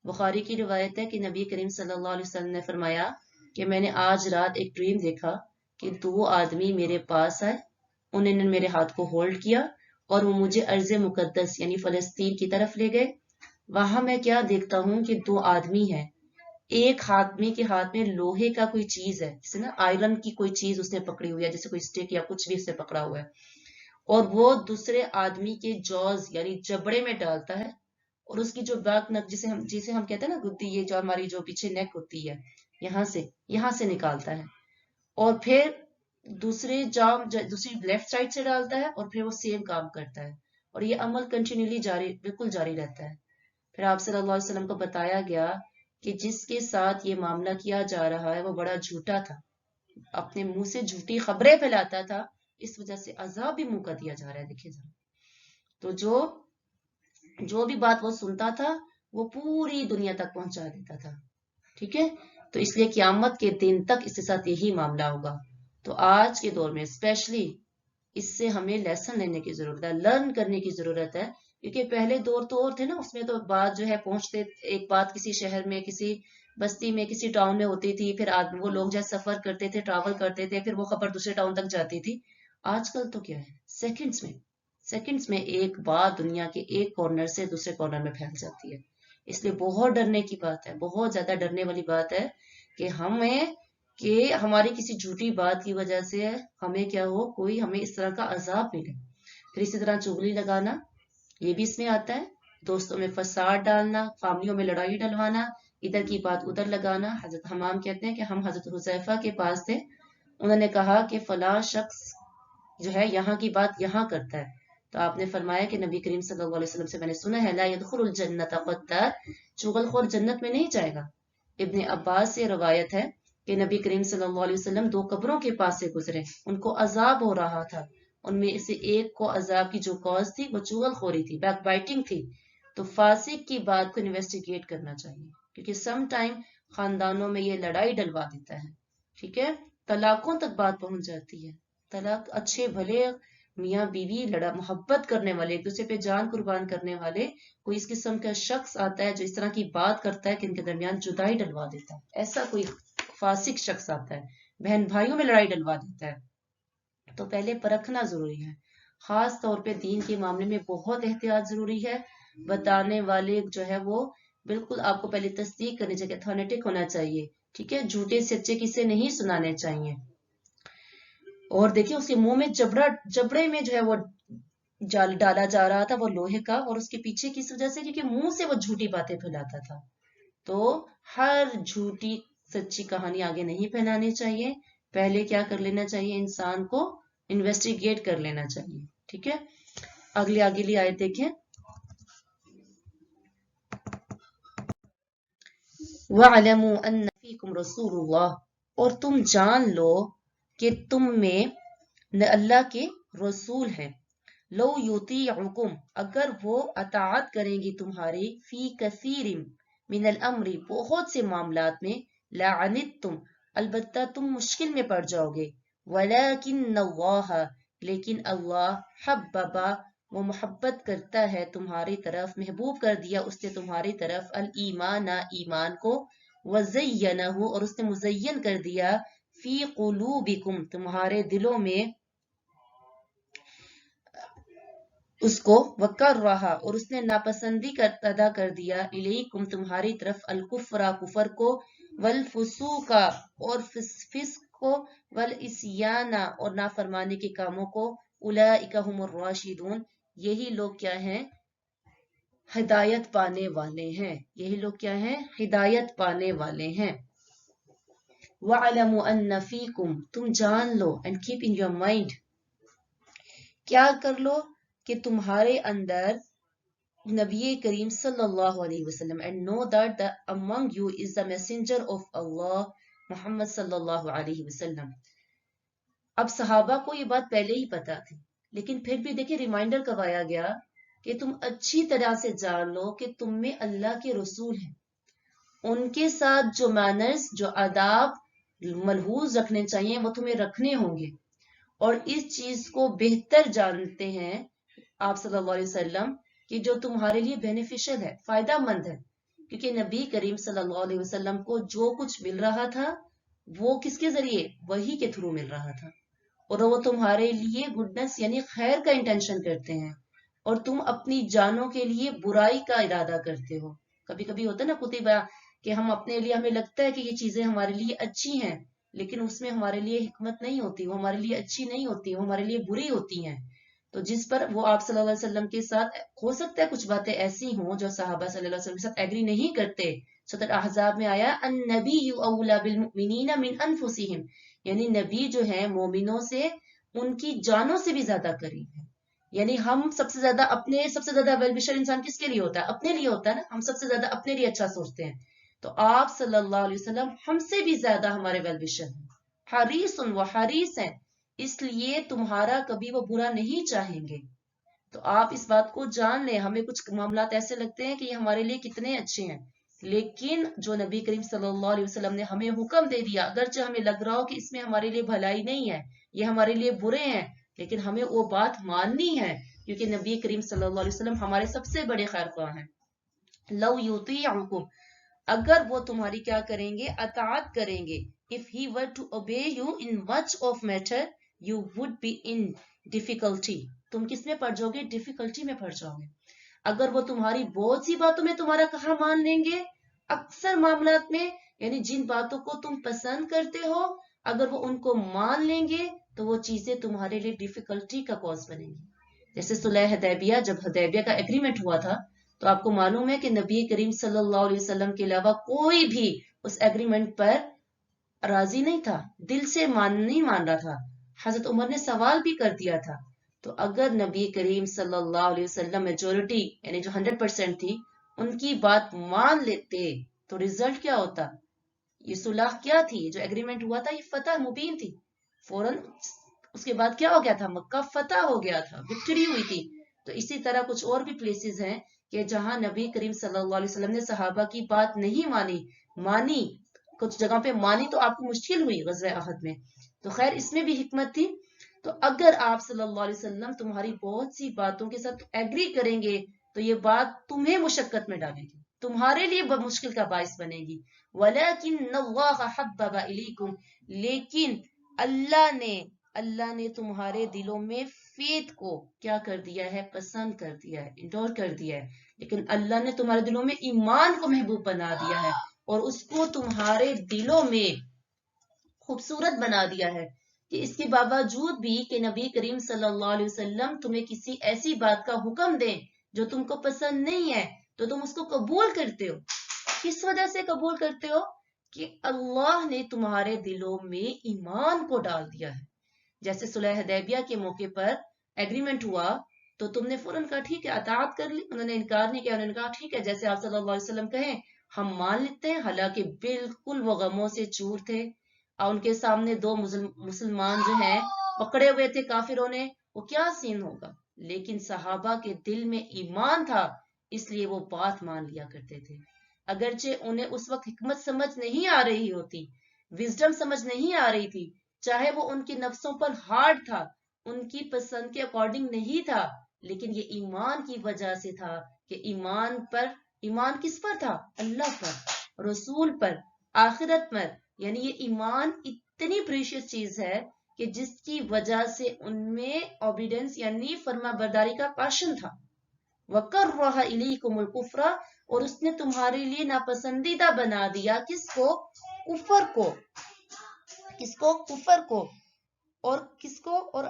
بخاری کی روایت ہے کہ نبی کریم صلی اللہ علیہ وسلم نے فرمایا کہ میں نے آج رات ایک ڈریم دیکھا کہ 2 آدمی میرے پاس آئے، انہوں نے میرے ہاتھ کو ہولڈ کیا اور وہ مجھے ارض مقدس یعنی فلسطین کی طرف لے گئے. وہاں میں کیا دیکھتا ہوں کہ 2 آدمی ہیں، ایک آدمی کے ہاتھ میں لوہے کا کوئی چیز ہے، جیسے نا آئرن کی کوئی چیز اس نے پکڑی ہوئی ہے، جیسے کوئی اسٹک یا کچھ بھی اس نے پکڑا ہوا ہے، اور وہ دوسرے آدمی کے جوز یعنی جبڑے میں ڈالتا ہے اور اس کی جو بیک نک جسے ہم کہتے ہیں نا گدی، یہ جو ہماری جو پیچھے نیک ہوتی ہے یہاں سے نکالتا ہے، اور پھر دوسری لیفٹ سائڈ سے ڈالتا ہے اور پھر وہ سیم کام کرتا ہے. اور یہ عمل کنٹینیولی بالکل جاری رہتا ہے. پھر آپ صلی اللہ علیہ وسلم کو بتایا گیا کہ جس کے ساتھ یہ معاملہ کیا جا رہا ہے وہ بڑا جھوٹا تھا، اپنے منہ سے جھوٹی خبریں پھیلاتا تھا، اس وجہ سے عذاب بھی منہ کا دیا جا رہا ہے. دیکھیے ذرا، تو جو بھی بات وہ سنتا تھا وہ پوری دنیا تک پہنچا دیتا تھا. ٹھیک ہے، تو اس لیے قیامت کے دن تک اس کے ساتھ یہی معاملہ ہوگا. تو آج کے دور میں اسپیشلی اس سے ہمیں لیسن لینے کی ضرورت ہے، لرن کرنے کی ضرورت ہے. کیونکہ پہلے دور تو اور تھے نا، اس میں تو بات جو ہے پہنچتے، ایک بات کسی شہر میں، کسی بستی میں، کسی ٹاؤن میں ہوتی تھی، پھر وہ لوگ جو سفر کرتے تھے، ٹریول کرتے تھے، پھر وہ خبر دوسرے ٹاؤن تک جاتی تھی. آج کل تو کیا ہے، سیکنڈز میں ایک بات دنیا کے ایک کارنر سے دوسرے کارنر میں پھیل جاتی ہے. اس لیے بہت ڈرنے کی بات ہے، بہت زیادہ ڈرنے والی بات ہے کہ ہماری کسی جھوٹی بات کی وجہ سے ہمیں کیا ہو، کوئی ہمیں اس طرح کا عذاب ملے. پھر اسی طرح چغلی لگانا، یہ بھی اس میں آتا ہے. دوستوں میں فساد ڈالنا، فیملیوں میں لڑائی ڈلوانا، ادھر کی بات ادھر لگانا. حضرت حمام کہتے ہیں کہ ہم حضرت حذیفہ کے پاس تھے، انہوں نے کہا کہ فلاں شخص جو ہے یہاں کی بات یہاں کرتا ہے، تو آپ نے فرمایا کہ نبی کریم صلی اللہ علیہ وسلم سے میں نے سنا ہے لا يدخل الجنت قتار، چغل خور جنت میں نہیں جائے گا. ابن عباس سے روایت ہے کہ نبی کریم صلی اللہ علیہ وسلم 2 قبروں کے پاس سے گزرے، ان کو عذاب ہو رہا تھا، ان میں سے ایک کو عذاب کی جو کاز تھی وہ چغل خوری تھی، بیک بائٹنگ تھی. تو فاسق کی بات کو انویسٹیگیٹ کرنا چاہیے، کیونکہ سم ٹائم خاندانوں میں یہ لڑائی ڈلوا دیتا ہے. ٹھیک ہے، طلاقوں تک بات پہنچ جاتی ہے. طلاق، اچھے بھلے میاں بیوی محبت کرنے والے، ایک دوسرے پہ جان قربان کرنے والے، کوئی اس قسم کا شخص آتا ہے جو اس طرح کی بات کرتا ہے کہ ان کے درمیان جدائی ڈلوا دیتا ہے. ایسا کوئی فاسق شخص آتا ہے، بہن بھائیوں میں لڑائی ڈلوا دیتا ہے. تو پہلے پرکھنا ضروری ہے، خاص طور پہ دین کے معاملے میں بہت احتیاط ضروری ہے. بتانے والے جو ہے وہ بالکل آپ کو پہلے تصدیق کرنی چاہیے، اتھارٹک ہونا چاہیے. ٹھیک ہے، جھوٹے سچے کسے نہیں سنانے چاہیے. اور دیکھیں اس کے منہ میں جبڑے میں جو ہے وہ جال ڈالا جا رہا تھا وہ لوہے کا، اور اس کے پیچھے کس وجہ سے، کیونکہ منہ سے وہ جھوٹی باتیں پھیلاتا تھا. تو ہر جھوٹی سچی کہانی آگے نہیں پھیلانی چاہیے، پہلے کیا کر لینا چاہیے، انسان کو انویسٹیگیٹ کر لینا چاہیے. ٹھیک ہے، اگلی آیت دیکھیں. وَاعْلَمُوا أَنَّ فِيكُمْ رَسُولُ اللَّهِ، اور تم جان لو کہ تم میں اللہ کے رسول ہیں. لو یطیعکم، اگر وہ اطاعت کریں گی تمہاری، فی کثیر من الامر، بہت سے معاملات میں، لعنتم، البتہ تم مشکل میں پڑ جاؤ گے. ولکن اللہ، لیکن اللہ، حببا، وہ محبت کرتا ہے تمہاری طرف، محبوب کر دیا اس نے تمہاری طرف، الایمان، ایمان کو، وزینہ، اور اس نے مزین کر دیا، فی قلوبکم، تمہارے دلوں میں، اس کو، وکرہا، اور اس نے ناپسندی ادا کر دیا، الیکم، تمہاری طرف، الکفر، کفر کو، والفسوق، اور فسق کو، والعصیان، اور نافرمانی کے کاموں کو. اولئک هم الراشدون، یہی لوگ کیا ہیں، ہدایت پانے والے ہیں. یہی لوگ کیا ہیں، ہدایت پانے والے ہیں. وَاعْلَمُوا أَنَّ فِيكُمْ، تم جان لو، and keep in your mind، کیا کر لو، کہ تمہارے اندر نبی کریم صلی اللہ علیہ وسلم، and know that among you is the messenger of Allah، محمد صلی اللہ علیہ وسلم. اب صحابہ کو یہ بات پہلے ہی پتا تھی، لیکن پھر بھی دیکھیں ریمائنڈر کروایا گیا کہ تم اچھی طرح سے جان لو کہ تم میں اللہ کے رسول ہیں. ان کے ساتھ جو مینرز، جو آداب ملحوظ رکھنے چاہیے وہ تمہیں رکھنے ہوں گے. اور اس چیز کو بہتر جانتے ہیں آپ صلی اللہ علیہ وسلم کہ جو تمہارے لیے بینیفیشل ہے، فائدہ مند ہے. کیونکہ نبی کریم صلی اللہ علیہ وسلم کو جو کچھ مل رہا تھا وہ کس کے ذریعے، وحی کے تھرو مل رہا تھا. اور وہ تمہارے لیے گڈنس یعنی خیر کا انٹینشن کرتے ہیں، اور تم اپنی جانوں کے لیے برائی کا ارادہ کرتے ہو. کبھی کبھی ہوتا ہے نا کتبہ، کہ ہم اپنے لیے، ہمیں لگتا ہے کہ یہ چیزیں ہمارے لیے اچھی ہیں، لیکن اس میں ہمارے لیے حکمت نہیں ہوتی، وہ ہمارے لیے اچھی نہیں ہوتی، وہ ہمارے لیے بری ہوتی ہیں. تو جس پر وہ آپ صلی اللہ علیہ وسلم کے ساتھ، ہو سکتا ہے کچھ باتیں ایسی ہوں جو صحابہ صلی اللہ علیہ وسلم کے ساتھ ایگری نہیں کرتے. سورۃ احزاب میں آیا النبی اولی بالمؤمنین من انفسہم، یعنی نبی جو ہے مومنوں سے ان کی جانوں سے بھی زیادہ قریب ہے. یعنی ہم سب سے زیادہ ویل وشر انسان کس کے لیے ہوتا ہے؟ اپنے لیے ہوتا ہے نا. ہم سب سے زیادہ اپنے لیے اچھا سوچتے ہیں. تو آپ صلی اللہ علیہ وسلم ہم سے بھی زیادہ ہمارے ویل وشر ہیں. حریص و حریص ہیں، اس لیے تمہارا کبھی وہ برا نہیں چاہیں گے. تو آپ اس بات کو جان لیں. ہمیں کچھ معاملات ایسے لگتے ہیں کہ یہ ہمارے لیے کتنے اچھے ہیں، لیکن جو نبی کریم صلی اللہ علیہ وسلم نے ہمیں حکم دے دیا، اگرچہ ہمیں لگ رہا ہو کہ اس میں ہمارے لیے بھلائی نہیں ہے، یہ ہمارے لیے برے ہیں، لیکن ہمیں وہ بات ماننی ہے، کیونکہ نبی کریم صلی اللہ علیہ وسلم ہمارے سب سے بڑے خیر خواہ ہیں. لو یطیعکم، اگر وہ تمہاری کیا کریں گے؟ اطاعت کریں گے. if he were to obey you in much of matter you would be in difficulty. تم کس میں پڑ جاؤ گے؟ ڈیفیکلٹی میں پڑ جاؤ گے. اگر وہ تمہاری بہت سی باتوں میں تمہارا کہا مان لیں گے، اکثر معاملات میں، یعنی جن باتوں کو تم پسند کرتے ہو، اگر وہ ان کو مان لیں گے تو وہ چیزیں تمہارے لیے ڈیفیکلٹی کا کوز بنیں گی. جیسے صلح حدیبیہ، جب حدیبیہ کا ایگریمنٹ ہوا تھا تو آپ کو معلوم ہے کہ نبی کریم صلی اللہ علیہ وسلم کے علاوہ کوئی بھی اس ایگریمنٹ پر راضی نہیں تھا، دل سے نہیں مان رہا تھا. حضرت عمر نے سوال بھی کر دیا تھا. تو اگر نبی کریم صلی اللہ علیہ وسلم میجورٹی یعنی جو 100% تھی ان کی بات مان لیتے تو ریزلٹ کیا ہوتا؟ یہ صلح کیا تھی؟ جو ایگریمنٹ ہوا تھا یہ فتح مبین تھی. فوراً اس کے بعد کیا ہو گیا تھا؟ مکہ فتح ہو گیا تھا، وکٹری ہوئی تھی. تو اسی طرح کچھ اور بھی پلیسز ہیں کہ جہاں نبی کریم صلی اللہ علیہ وسلم نے صحابہ کی بات نہیں مانی کچھ جگہ پہ مانی تو آپ کو مشکل ہوئی غزوہ احد میں. تو خیر اس میں بھی حکمت تھی. تو اگر آپ صلی اللہ علیہ وسلم تمہاری بہت سی باتوں کے ساتھ ایگری کریں گے تو یہ بات تمہیں مشقت میں ڈالے گی، تمہارے لیے مشکل کا باعث بنے گی. وَلَكِنَّ اللَّهَ حَبَّبَ إِلَيْكُمْ، لیکن اللہ نے تمہارے دلوں میں فیت کو کیا کر دیا ہے؟ پسند کر دیا ہے، انڈور کر دیا ہے. لیکن اللہ نے تمہارے دلوں میں ایمان کو محبوب بنا دیا ہے اور اس کو تمہارے دلوں میں خوبصورت بنا دیا ہے کہ اس کے باوجود بھی کہ نبی کریم صلی اللہ علیہ وسلم تمہیں کسی ایسی بات کا حکم دیں جو تم کو پسند نہیں ہے تو تم اس کو قبول کرتے ہو. کس وجہ سے قبول کرتے ہو؟ کہ اللہ نے تمہارے دلوں میں ایمان کو ڈال دیا ہے. جیسے صلح حدیبیہ کے موقع پر ایگریمنٹ ہوا تو تم نے فوراً کہا ٹھیک ہے، اطاعت کر لی. انہوں نے انکار نہیں کیا، انہوں نے کہا ٹھیک ہے جیسے آپ صلی اللہ علیہ وسلم کہیں ہم مان لیتے ہیں. حالانکہ بالکل وہ غموں سے چور تھے اور ان کے سامنے دو مسلمان جو ہیں پکڑے ہوئے تھے کافروں نے، وہ کیا سین ہوگا. لیکن صحابہ کے دل میں ایمان تھا اس لیے وہ بات مان لیا کرتے تھے. اگرچہ انہیں اس وقت حکمت سمجھ نہیں آ رہی ہوتی، وزڈم سمجھ نہیں آ رہی تھی، چاہے وہ ان کے نفسوں پر ہارڈ تھا، ان کی پسند کے اکارڈنگ نہیں تھا، لیکن یہ ایمان کی وجہ سے تھا کہ ایمان کس پر تھا؟ اللہ پر، رسول پر، آخرت پر. یعنی یہ ایمان اتنی پریشیس چیز ہے کہ جس کی وجہ سے ان میں اوبیڈنس یعنی فرما برداری کا پیشن تھا. وَكَرَّهَ إِلَيْكُمُ الْكُفْرَ، اور اس نے تمہارے لیے ناپسندیدہ بنا دیا کس کو؟ کفر کو. کس کو؟ کفر کو. اور کس کو؟ اور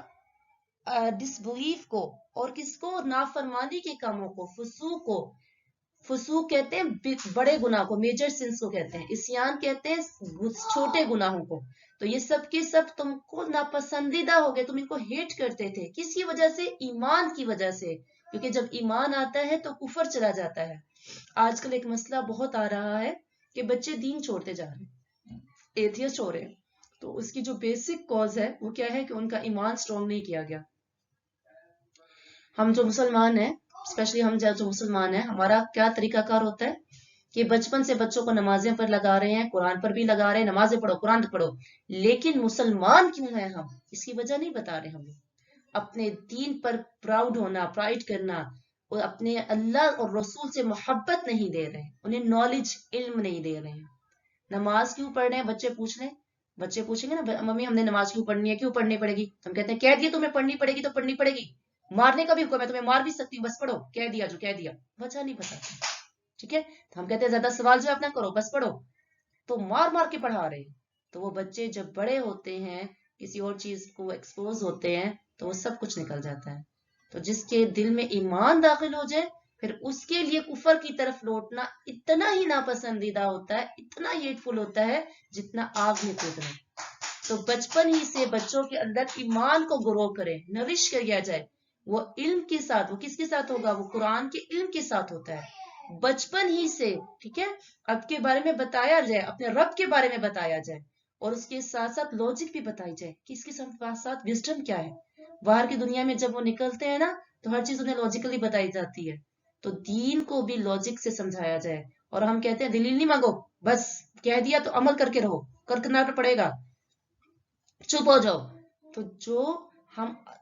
ڈس بلیف کو. اور کس کو؟ نافرمانی کے کاموں کو، فسوق کو. فسوق کہتے ہیں بڑے گناہ کو، میجر سنس کو کہتے ہیں. عصیان کہتے ہیں چھوٹے گناہوں کو. تو یہ سب کے سب تم کو ناپسندیدہ ہو گئے، تم ان کو ہیٹ کرتے تھے. کس کی وجہ سے؟ ایمان کی وجہ سے. کیونکہ جب ایمان آتا ہے تو کفر چلا جاتا ہے. آج کل ایک مسئلہ بہت آ رہا ہے کہ بچے دین چھوڑتے جا رہے ہیں، ایتھیسٹ ہو رہے ہیں. تو اس کی جو بیسک کاز ہے وہ کیا ہے؟ کہ ان کا ایمان سٹرونگ نہیں کیا گیا. ہم جو مسلمان ہیں، اسپیشلی ہم جو مسلمان ہیں، ہمارا کیا طریقہ کار ہوتا ہے کہ بچپن سے بچوں کو نمازیں پر لگا رہے ہیں، قرآن پر بھی لگا رہے ہیں، نمازیں پڑھو، قرآن پڑھو، لیکن مسلمان کیوں ہیں ہم؟ اس کی وجہ نہیں بتا رہے. ہم اپنے دین پر پراؤڈ ہونا، پرائڈ کرنا، اور اپنے اللہ اور رسول سے محبت نہیں دے رہے ہیں، انہیں نالج علم نہیں دے رہے ہیں. نماز کیوں پڑھ رہے ہیں؟ بچے پوچھ رہے ہیں، بچے پوچھیں گے نا ممی ہم نے نماز کیوں پڑھنی ہے، کیوں پڑھنی پڑے گی؟ ہم کہتے ہیں کہہ دیا تمہیں پڑھنی پڑے گی تو پڑھنی پڑے گی. مارنے کا بھی حکم ہے، تمہیں مار بھی سکتی ہوں، بس پڑھو. کہہ دیا جو کہہ دیا، وجہ نہیں بتاتے. ٹھیک ہے، تو ہم کہتے ہیں زیادہ سوال جواب نہ کرو، بس پڑھو. تو مار کے پڑھا رہے ہیں. تو وہ بچے جب بڑے ہوتے ہیں، کسی اور چیز کو ایکسپوز ہوتے ہیں تو وہ سب کچھ نکل جاتا ہے. تو جس کے دل میں ایمان داخل ہو جائے پھر اس کے لیے کفر کی طرف لوٹنا اتنا ہی ناپسندیدہ ہوتا ہے، اتنا ہیٹ فل ہوتا ہے جتنا آگ میں کودنا. تو بچپن ہی سے بچوں کے اندر ایمان کو گرو کرے، نرش کیا جائے. وہ علم کے ساتھ، وہ کس کے ساتھ ہوگا؟ وہ قرآن کے علم کے ساتھ ہوتا ہے بچپن ہی سے، ٹھیک ہے؟ اب کے بارے میں بتایا جائے، اپنے رب کے بارے میں بتایا جائے، اور اس کے ساتھ ساتھ لاجک بھی بتائی جائے کہ اس کے ساتھ وزڈم کیا ہے. باہر کی دنیا میں جب وہ نکلتے ہیں نا تو ہر چیز انہیں لاجیکلی بتائی جاتی ہے، تو دین کو بھی لاجک سے سمجھایا جائے. اور ہم کہتے ہیں دلیل نہیں مانگو، بس کہہ دیا تو عمل کر کے رہو، کرنا پڑے گا، چپ ہو جاؤ. تو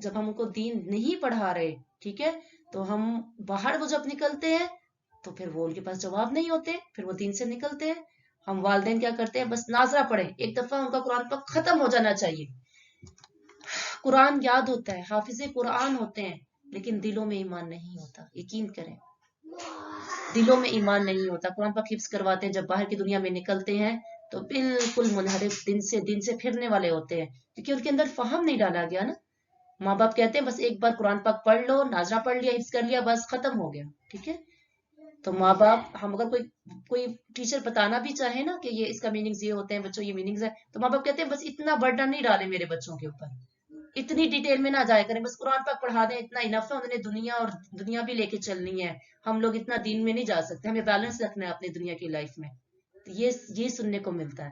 جب ہم ان کو دین نہیں پڑھا رہے، ٹھیک ہے، تو ہم باہر وہ جب نکلتے ہیں تو پھر وہ ان کے پاس جواب نہیں ہوتے، پھر وہ دین سے نکلتے ہیں. ہم والدین کیا کرتے ہیں؟ بس ناظرہ پڑھیں، ایک دفعہ ان کا قرآن پاک ختم ہو جانا چاہیے. قرآن یاد ہوتا ہے، حافظ قرآن ہوتے ہیں، لیکن دلوں میں ایمان نہیں ہوتا. یقین کریں، دلوں میں ایمان نہیں ہوتا. قرآن پاک حفظ کرواتے ہیں، جب باہر کی دنیا میں نکلتے ہیں تو بالکل منحرف، دن سے پھرنے والے ہوتے ہیں، کیونکہ ان کے اندر فہم نہیں ڈالا گیا نا. ماں باپ کہتے ہیں بس ایک بار قرآن پاک پڑھ لو، ناظرہ پڑھ لیا، حفظ کر لیا، بس ختم ہو گیا، ٹھیک ہے. تو ماں باپ، ہم اگر کوئی ٹیچر بتانا بھی چاہے نا کہ یہ اس کا میننگز یہ ہوتے ہیں بچوں، یہ میننگز ہے، تو ماں باپ کہتے ہیں بس اتنا برڈن نہیں ڈالے میرے بچوں کے اوپر، اتنی ڈیٹیل میں نہ جایا کریں، بس قرآن پاک پڑھا دیں، اتنا انف ہے. انہوں نے دنیا بھی لے کے چلنی ہے، ہم لوگ اتنا دین میں نہیں جا سکتے، ہمیں بیلنس رکھنا ہے اپنی دنیا کی لائف میں. تو یہ سننے کو ملتا ہے.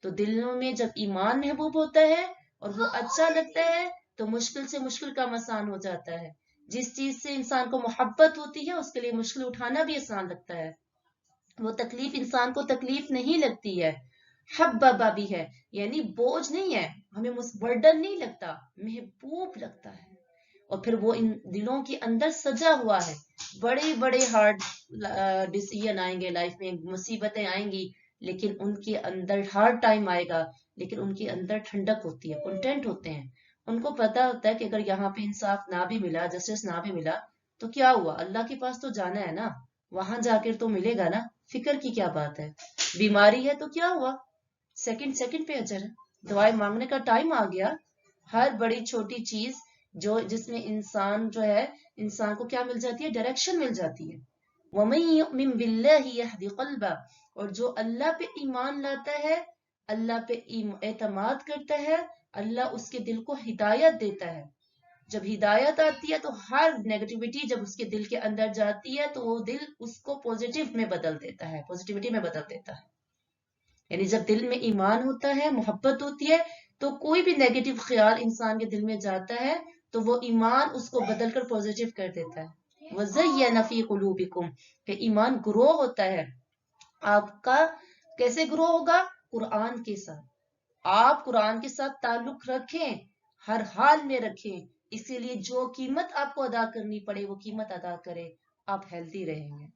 تو دلوں میں جب ایمان محبوب ہوتا ہے اور وہ اچھا لگتا ہے تو مشکل سے مشکل کام آسان ہو جاتا ہے. جس چیز سے انسان کو محبت ہوتی ہے اس کے لیے مشکل اٹھانا بھی آسان لگتا ہے. وہ تکلیف انسان کو تکلیف نہیں لگتی ہے، حببہ بھی ہے، یعنی بوجھ نہیں ہے، ہمیں برڈن نہیں لگتا، محبوب لگتا ہے. اور پھر وہ ان دلوں کے اندر سجا ہوا ہے. بڑے بڑے ہارڈ ڈیسیژن آئیں گے لائف میں، مصیبتیں آئیں گی، لیکن ان کے اندر ہارڈ ٹائم آئے گا، لیکن ان کے اندر ٹھنڈک ہوتی ہے، کنٹینٹ ہوتے ہیں. ان کو پتا ہوتا ہے کہ اگر یہاں پہ انصاف نہ بھی ملا، جسٹس نہ بھی ملا، تو کیا ہوا، اللہ کے پاس تو جانا ہے نا، وہاں جا کر تو ملے گا نا، فکر کی کیا بات ہے. بیماری ہے تو کیا ہوا، سیکنڈ پہ اجر ہے. دعائیں مانگنے کا ٹائم آ گیا. ہر بڑی چھوٹی چیز جس میں انسان جو ہے، انسان کو کیا مل جاتی ہے؟ ڈائریکشن مل جاتی ہے. وَمَن يُؤْمِن بِاللَّهِ يَهْدِ قَلْبَهُ، اور جو اللہ پہ ایمان لاتا ہے، اللہ پہ اعتماد کرتا ہے، اللہ اس کے دل کو ہدایت دیتا ہے. جب ہدایت آتی ہے تو ہر نیگیٹیوٹی جب اس کے دل کے اندر جاتی ہے تو وہ دل اس کو پوزیٹیو میں بدل دیتا ہے، پوزیٹیوٹی میں بدل دیتا ہے. یعنی جب دل میں ایمان ہوتا ہے، محبت ہوتی ہے، تو کوئی بھی نیگیٹو خیال انسان کے دل میں جاتا ہے تو وہ ایمان اس کو بدل کر پوزیٹیو کر دیتا ہے. وَزَيَّنَ فِي قُلُوبِكُمْ، کہ ایمان گرو ہوتا ہے. آپ کا کیسے گرو ہوگا؟ قرآن کے ساتھ. آپ قرآن کے ساتھ تعلق رکھیں، ہر حال میں رکھیں. اسی لیے جو قیمت آپ کو ادا کرنی پڑے وہ قیمت ادا کریں. آپ ہیلدی رہیں گے.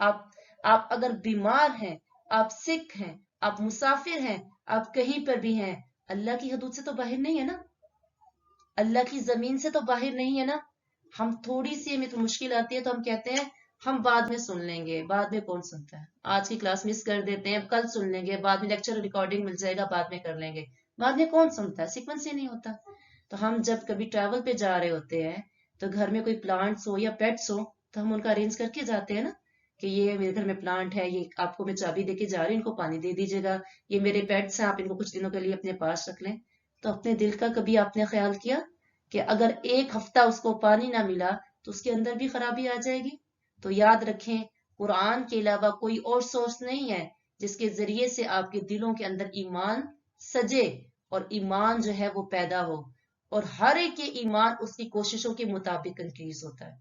آپ اگر بیمار ہیں، آپ سک ہیں، آپ مسافر ہیں، آپ کہیں پر بھی ہیں، اللہ کی حدود سے تو باہر نہیں ہے نا، اللہ کی زمین سے تو باہر نہیں ہے نا. ہم تھوڑی سی ہمیں تو مشکل آتی ہے تو ہم کہتے ہیں ہم بعد میں سن لیں گے. بعد میں کون سنتا ہے؟ آج کی کلاس مس کر دیتے ہیں، کل سن لیں گے، بعد میں لیکچر ریکارڈنگ مل جائے گا، بعد میں کر لیں گے. بعد میں کون سنتا ہے؟ سیکوینس ہی نہیں ہوتا. تو ہم جب کبھی ٹریول پہ جا رہے ہوتے ہیں تو گھر میں کوئی پلانٹس ہو یا پیٹس ہو تو ہم ان کا ارینج کر کے جاتے ہیں نا، کہ یہ میرے گھر میں پلانٹ ہے، یہ آپ کو میں چابی دے کے جا رہی ہوں، ان کو پانی دے دیجیے گا، یہ میرے پیٹس ہیں، آپ ان کو کچھ دنوں کے لیے اپنے پاس رکھ لیں. تو اپنے دل کا کبھی آپ نے خیال کیا کہ اگر ایک ہفتہ اس کو پانی نہ ملا تو اس کے اندر بھی خرابی آ جائے گی؟ تو یاد رکھیں، قرآن کے علاوہ کوئی اور سورس نہیں ہے جس کے ذریعے سے آپ کے دلوں کے اندر ایمان سجے اور ایمان جو ہے وہ پیدا ہو. اور ہر ایک کے ایمان اس کی کوششوں کے مطابق انکریز ہوتا ہے.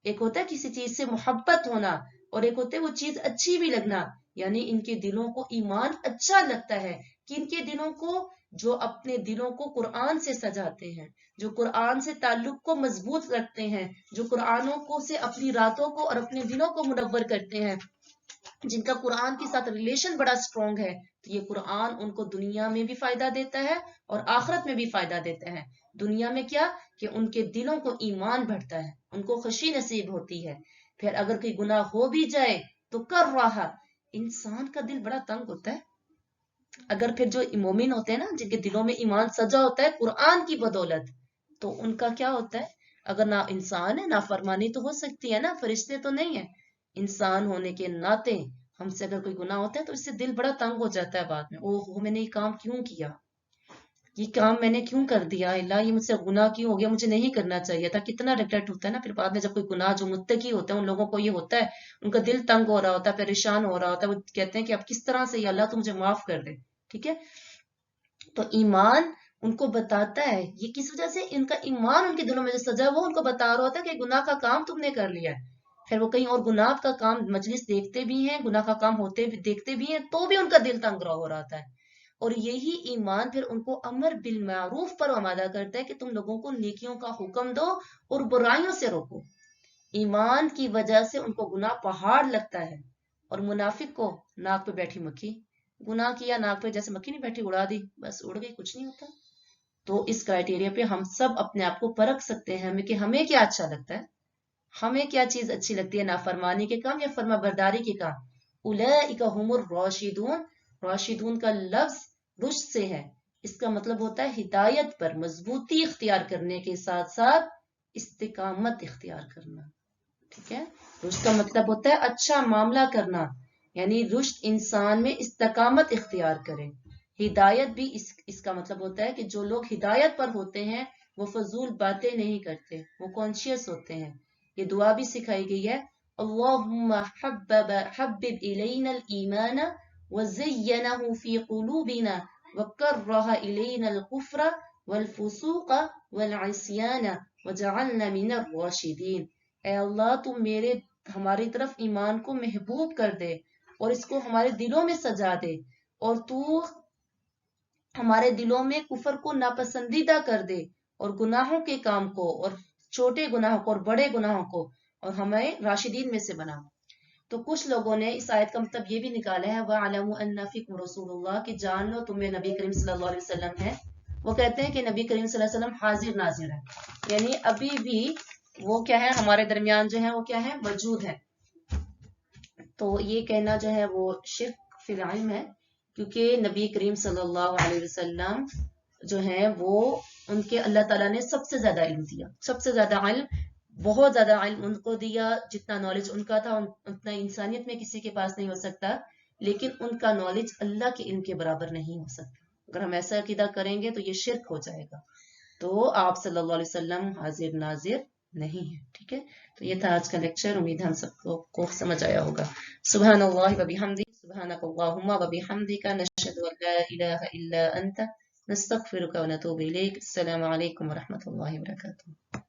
ایک ہوتا ہے کسی چیز سے محبت ہونا، اور ایک ہوتا ہے وہ چیز اچھی بھی لگنا. یعنی ان کے دلوں کو ایمان اچھا لگتا ہے، کہ ان کے دلوں کو، جو اپنے دلوں کو قرآن سے سجاتے ہیں، جو قرآن سے تعلق کو مضبوط رکھتے ہیں، جو قرآنوں کو سے اپنی راتوں کو اور اپنے دلوں کو منور کرتے ہیں، جن کا قرآن کے ساتھ ریلیشن بڑا سٹرونگ ہے، تو یہ قرآن ان کو دنیا میں بھی فائدہ دیتا ہے اور آخرت میں بھی فائدہ دیتا ہے. دنیا میں کیا؟ کہ ان کے دلوں کو ایمان بڑھتا ہے، ان کو خوشی نصیب ہوتی ہے. پھر اگر کوئی گناہ ہو بھی جائے تو کر رہا، انسان کا دل بڑا تنگ ہوتا ہے. اگر پھر جو مومن ہوتے ہیں نا، جن کے دلوں میں ایمان سجا ہوتا ہے قرآن کی بدولت، تو ان کا کیا ہوتا ہے؟ اگر نہ انسان ہے، نافرمانی تو ہو سکتی ہے نا، فرشتے تو نہیں ہیں، انسان ہونے کے ناطے ہم سے اگر کوئی گناہ ہوتا ہے تو اس سے دل بڑا تنگ ہو جاتا ہے بعد میں، اوہ میں نے یہ کام کیوں کیا. یہ کام میں نے کیوں کر دیا اللہ، یہ مجھ سے گناہ کیوں ہو گیا، مجھے نہیں کرنا چاہیے تھا. کتنا ریگریٹ ہوتا ہے نا پھر بعد میں جب کوئی گناہ، جو متقی ہوتا ہے ان لوگوں کو یہ ہوتا ہے، ان کا دل تنگ ہو رہا ہوتا ہے، پریشان ہو رہا ہوتا ہے، وہ کہتے ہیں کہ اب کس طرح سے یا اللہ تو مجھے معاف کر دے. ٹھیک ہے، تو ایمان ان کو بتاتا ہے، یہ کس وجہ سے ان کا ایمان ان کے دلوں میں جو سجا وہ ان کو بتا رہا ہوتا ہے کہ گناہ کا کام تم نے کر لیا ہے. پھر وہ کہیں اور گناہ کا کام مجلس دیکھتے بھی ہیں، گناہ کا کام ہوتے بھی دیکھتے بھی ہیں، تو بھی ان کا دل تنگ ہو رہا ہوتا ہے. اور یہی ایمان پھر ان کو امر بالمعروف پر آمادہ کرتا ہے کہ تم لوگوں کو نیکیوں کا حکم دو اور برائیوں سے روکو. ایمان کی وجہ سے ان کو گناہ پہاڑ لگتا ہے. اور منافق کو ناک پہ بیٹھی مکھی، گناہ کیا ناک پہ جیسے مکھی نہیں بیٹھی، اڑا دی بس اڑ گئی، کچھ نہیں ہوتا. تو اس کرائٹیریا پہ ہم سب اپنے آپ کو پرکھ سکتے ہیں کہ ہمیں کیا اچھا لگتا ہے، ہمیں کیا چیز اچھی لگتی ہے، نافرمانی کے کام یا فرما برداری کے کام. اولئک هم الراشدون، راشدون کا لفظ رشد سے ہے، اس کا مطلب ہوتا ہے ہدایت پر مضبوطی اختیار کرنے کے ساتھ ساتھ استقامت اختیار کرنا. ٹھیک ہے، رشد کا مطلب ہوتا ہے اچھا معاملہ کرنا، یعنی رشد انسان میں استقامت اختیار کرے. ہدایت بھی اس کا مطلب ہوتا ہے کہ جو لوگ ہدایت پر ہوتے ہیں وہ فضول باتیں نہیں کرتے، وہ کانشیس ہوتے ہیں. یہ دعا بھی سکھائی گئی ہے، اللہم حبب الینا الایمان وزینہ فی قلوبنا وکرہ الینا الکفر والفسوق والعصیان وجعلنا من الراشدین. اے اللہ تم ہماری طرف ایمان کو محبوب کر دے اور اس کو ہمارے دلوں میں سجا دے، اور تو ہمارے دلوں میں کفر کو ناپسندیدہ کر دے اور گناہوں کے کام کو، اور چھوٹے گناہوں کو اور بڑے گناہوں کو، اور ہمیں راشدین میں سے بنا. تو کچھ لوگوں نے اس آیت کا مطلب یہ بھی نکالا ہے وَعَلَمُوا أَنَّ فِيكُمْ رَسُولُ اللَّهِ کہ جان لو تم میں نبی کریم صلی اللہ علیہ وسلم ہے. وہ کہتے ہیں کہ نبی کریم صلی اللہ علیہ وسلم حاضر ناظر ہے، یعنی ابھی بھی وہ کیا ہے، ہمارے درمیان جو ہے وہ کیا ہے، موجود ہے. تو یہ کہنا جو ہے وہ شرک فی العلم ہے، کیونکہ نبی کریم صلی اللہ علیہ وسلم جو ہے وہ ان کے اللہ تعالیٰ نے سب سے زیادہ علم دیا، سب سے زیادہ علم، بہت زیادہ علم ان کو دیا. جتنا نالج ان کا تھا اتنا انسانیت میں کسی کے پاس نہیں ہو سکتا، لیکن ان کا نالج اللہ کے علم کے برابر نہیں ہو سکتا. اگر ہم ایسا عقیدہ کریں گے تو یہ شرک ہو جائے گا. تو آپ صلی اللہ علیہ وسلم حاضر ناظر نہیں ہے. ٹھیک ہے، تو یہ تھا آج کا لیکچر، امید ہم سب کو سمجھ آیا ہوگا. سبحان اللہ و بحمدہ، سبحانک اللہم و بحمدک، نشہد ان لا الہ الا انت، نستغفرک و نتوب الیک. السلام علیکم و رحمۃ اللہ وبرکاتہ.